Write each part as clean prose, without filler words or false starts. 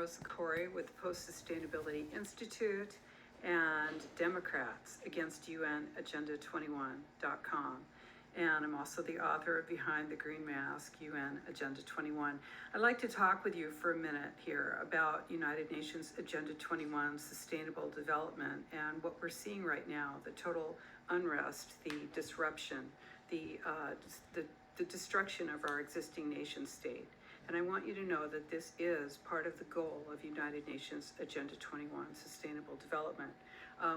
ROSA KOIRE with the Post-Sustainability Institute and Democrats Against UN Agenda 21.com. And I'm also the author of Behind the Green Mask, UN Agenda 21. I'd like to talk with you for a minute here about United Nations Agenda 21 sustainable development and what we're seeing right now, the total unrest, the disruption, the destruction of our existing nation state. And I want you to know that this is part of the goal of United Nations Agenda 21, Sustainable Development.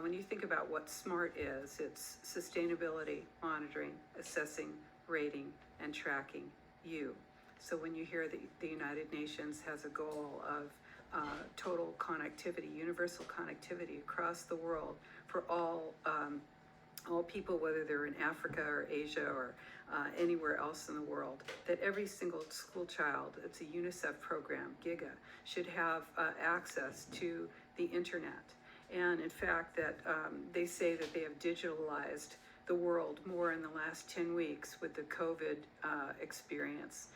When you think about what SMART is, it's sustainability, monitoring, assessing, rating, and tracking you. So when you hear that the United Nations has a goal of total connectivity, universal connectivity across the world for all people, whether they're in Africa or Asia or anywhere else in the world, that every single school child, it's a UNICEF program, GIGA, should have access to the internet. And in fact, that they say that they have digitalized the world more in the last 10 weeks with the COVID experience.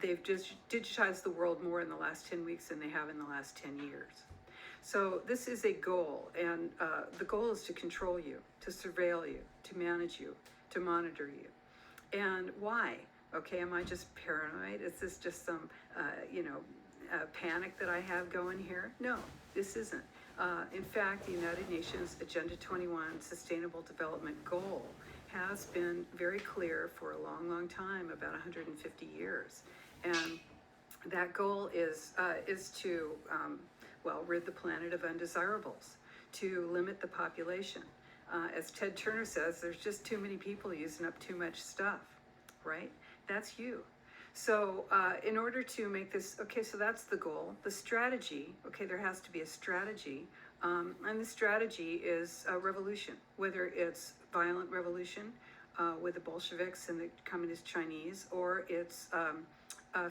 They've just digitized the world more in the last 10 weeks than they have in the last 10 years. So this is a goal, and the goal is to control you, to surveil you, to manage you, to monitor you. And why? Okay, am I just paranoid? Is this just some, panic that I have going here? No, this isn't. In fact, the United Nations Agenda 21 Sustainable Development Goal has been very clear for a long, long time, about 150 years. And that goal is to rid the planet of undesirables, to limit the population. As Ted Turner says, there's just too many people using up too much stuff, right? That's you. So in order to make this, okay, so that's the goal. The strategy, okay, there has to be a strategy. And the strategy is a revolution, whether it's violent revolution with the Bolsheviks and the Communist Chinese, or it's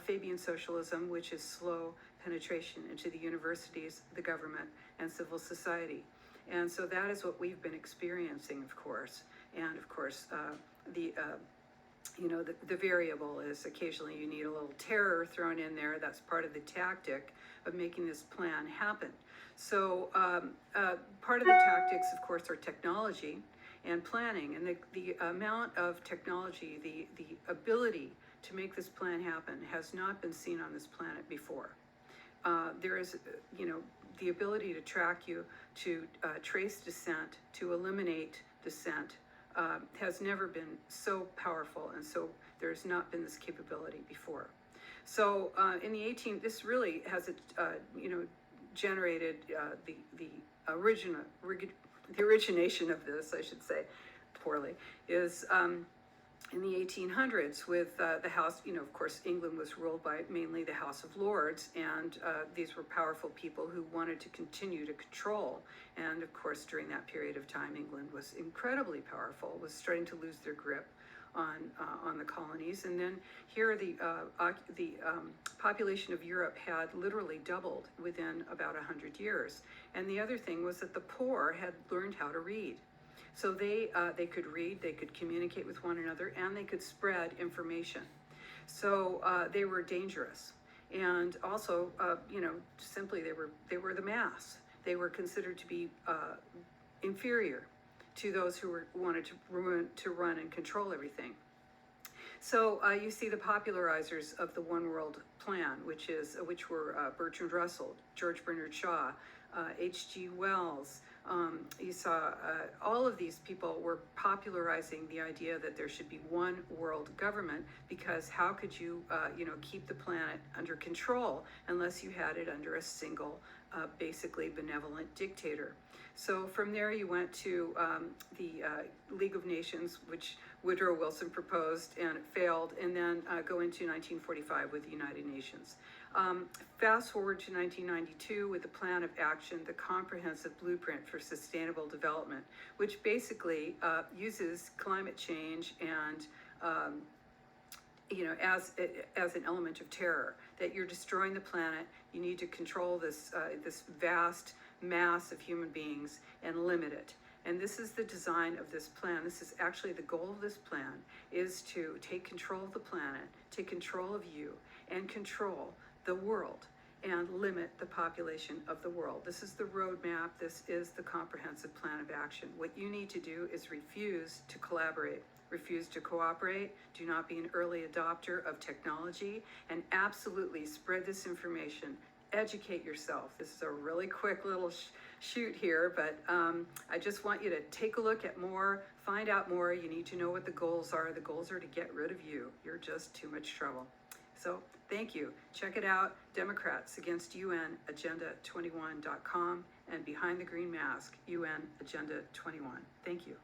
Fabian socialism, which is slow penetration into the universities, the government, and civil society. And so that is what we've been experiencing, of course. And of course, the variable is occasionally you need a little terror thrown in there. That's part of the tactic of making this plan happen. So part of the tactics, of course, are technology and planning, and the amount of technology, the ability to make this plan happen has not been seen on this planet before. There is, the ability to track you, to trace descent, to eliminate descent, has never been so powerful, and so there's not been this capability before. So in the this really has, generated the origination of this, I should say, poorly, is in the 1800s with the House, of course, England was ruled by mainly the House of Lords, and these were powerful people who wanted to continue to control. And of course, during that period of time, England was incredibly powerful, was starting to lose their grip on the colonies. And then here the population of Europe had literally doubled within about 100 years. And the other thing was that the poor had learned how to read. So they could read, they could communicate with one another, and they could spread information. So they were dangerous. And also, simply they were the mass. They were considered to be inferior to those who wanted to run and control everything. So you see the popularizers of the One World Plan, which were Bertrand Russell, George Bernard Shaw, H.G. Wells. You saw all of these people were popularizing the idea that there should be one world government, because how could you, keep the planet under control unless you had it under a single, basically benevolent dictator? So from there you went to the League of Nations, which Woodrow Wilson proposed, and it failed, and then go into 1945 with the United Nations. Fast forward to 1992 with the Plan of Action, the Comprehensive Blueprint for Sustainable Development, which basically uses climate change and as an element of terror, that you're destroying the planet. You need to control this vast mass of human beings and limit it. And this is the design of this plan. This is actually the goal of this plan, is to take control of the planet, take control of you, and control the world. and limit the population of the world. This is the roadmap. This is the comprehensive plan of action. What you need to do is refuse to collaborate, refuse to cooperate, do not be an early adopter of technology, and absolutely spread this information. Educate yourself. This is a really quick little shoot here, but I just want you to take a look at more, find out more. You need to know what the goals are. The goals are to get rid of you. You're just too much trouble. So thank you. Check it out, Democrats Against UN, Agenda21.com, and Behind the Green Mask, UN Agenda 21. Thank you.